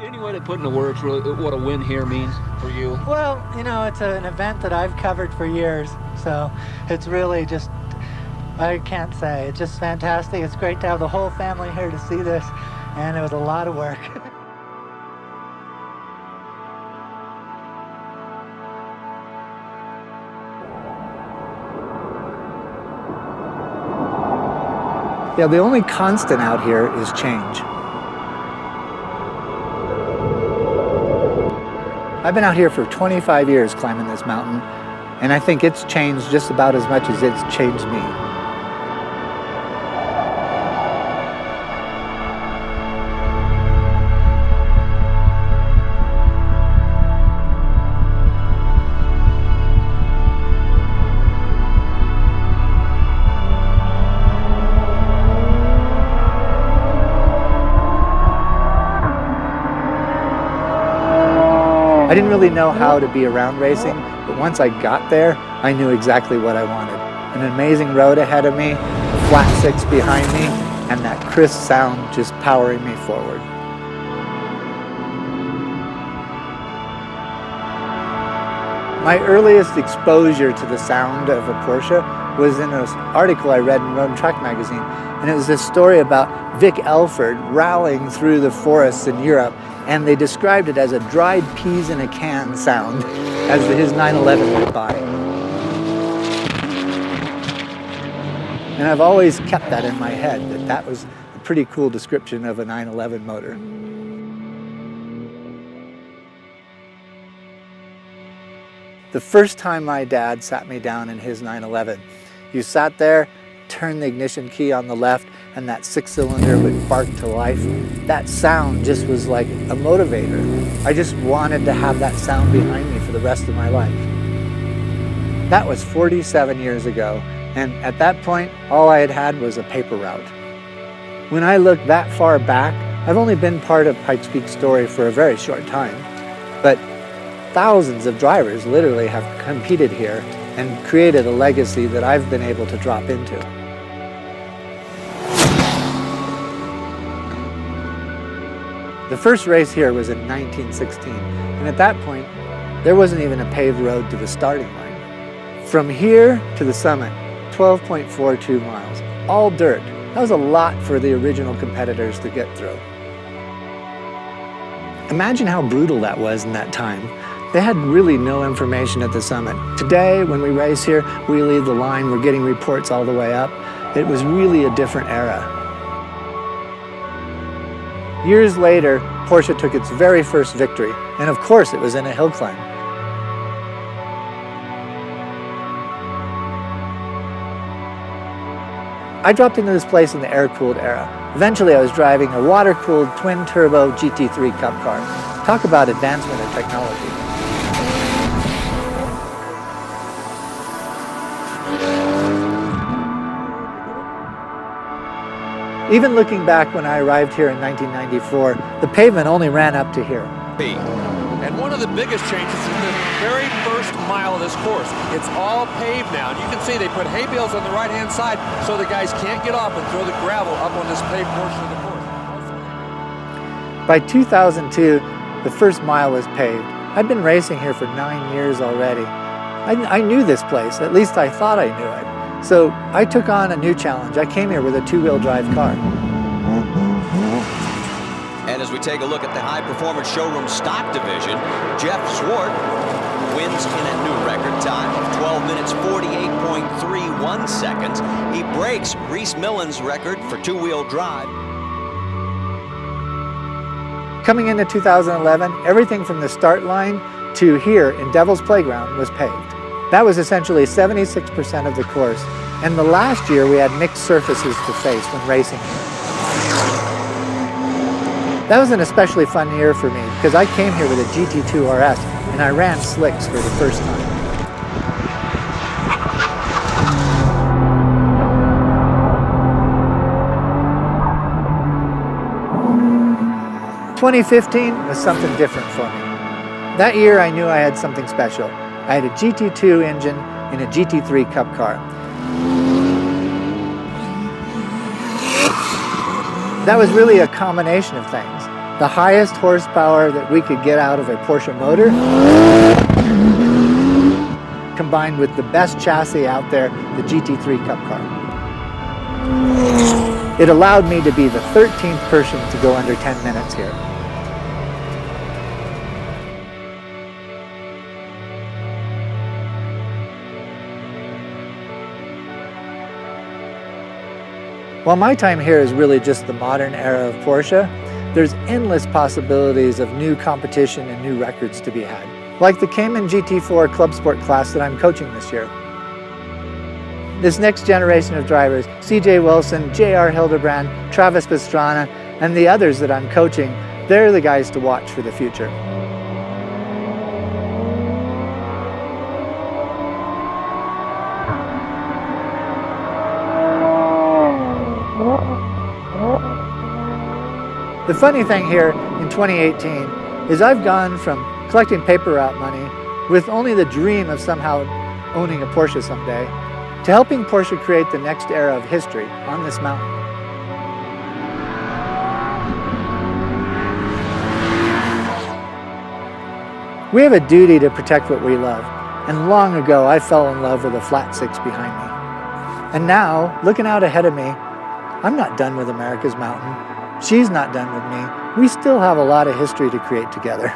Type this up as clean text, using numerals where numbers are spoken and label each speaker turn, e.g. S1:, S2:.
S1: Any way to put into words really what a win here means for you?
S2: Well, you know, it's an event that I've covered for years, so it's really just, I can't say. It's just fantastic. It's great to have the whole family here to see this, and it was a lot of work.
S3: Yeah, the only constant out here is change. I've been out here for 25 years climbing this mountain, and I think it's changed just about as much as it's changed me. I didn't really know how to be around racing, but once I got there, I knew exactly what I wanted. An amazing road ahead of me, a flat six behind me, and that crisp sound just powering me forward. My earliest exposure to the sound of a Porsche was in an article I read in Road and Track magazine, and it was this story about Vic Elford rallying through the forests in Europe, and they described it as a dried peas in a can sound as his 911 went by. And I've always kept that in my head, that that was a pretty cool description of a 911 motor. The first time my dad sat me down in his 911, you sat there, turned the ignition key on the left, and that six-cylinder would bark to life. That sound just was like a motivator. I just wanted to have that sound behind me for the rest of my life. That was 47 years ago, and at that point, all I had was a paper route. When I look that far back, I've only been part of Pikes Peak's story for a very short time, but thousands of drivers literally have competed here and created a legacy that I've been able to drop into. The first race here was in 1916, and at that point, there wasn't even a paved road to the starting line. From here to the summit, 12.42 miles, all dirt. That was a lot for the original competitors to get through. Imagine how brutal that was in that time. They had really no information at the summit. Today, when we race here, we leave the line, we're getting reports all the way up. It was really a different era. Years later, Porsche took its very first victory, and of course it was in a hill climb. I dropped into this place in the air-cooled era. Eventually I was driving a water-cooled twin-turbo GT3 Cup car. Talk about advancement of technology. Even looking back when I arrived here in 1994, the pavement only ran up to here.
S4: And one of the biggest changes is the very first mile of this course. It's all paved now. And you can see they put hay bales on the right-hand side so the guys can't get off and throw the gravel up on this paved portion of the course.
S3: By 2002, the first mile was paved. I'd been racing here for 9 years already. I knew this place, at least I thought I knew it. So I took on a new challenge. I came here with a two-wheel drive car.
S5: And as we take a look at the high-performance showroom stock division, Jeff Zwart wins in a new record time of 12 minutes 48.31 seconds. He breaks Reese Millen's record for two-wheel drive.
S3: Coming into 2011, everything from the start line to here in Devil's Playground was paved. That was essentially 76% of the course. And the last year we had mixed surfaces to face when racing here. That was an especially fun year for me because I came here with a GT2 RS and I ran slicks for the first time. – 2015 was something different for me. That year I knew I had something special. I had a GT2 engine in a GT3 Cup car. That was really a combination of things. the highest horsepower that we could get out of a Porsche motor, combined with the best chassis out there, the GT3 Cup car. It allowed me to be the 13th person to go under 10 minutes here. While my time here is really just the modern era of Porsche, there's endless possibilities of new competition and new records to be had. Like the Cayman GT4 Club Sport class that I'm coaching this year. This next generation of drivers, CJ Wilson, JR Hildebrand, Travis Pastrana, and the others that I'm coaching, they're the guys to watch for the future. The funny thing here in 2018 is I've gone from collecting paper route money with only the dream of somehow owning a Porsche someday to helping Porsche create the next era of history on this mountain. We have a duty to protect what we love, and long ago I fell in love with a flat six behind me. And now, looking out ahead of me, I'm not done with America's mountain. She's not done with me. We still have a lot of history to create together.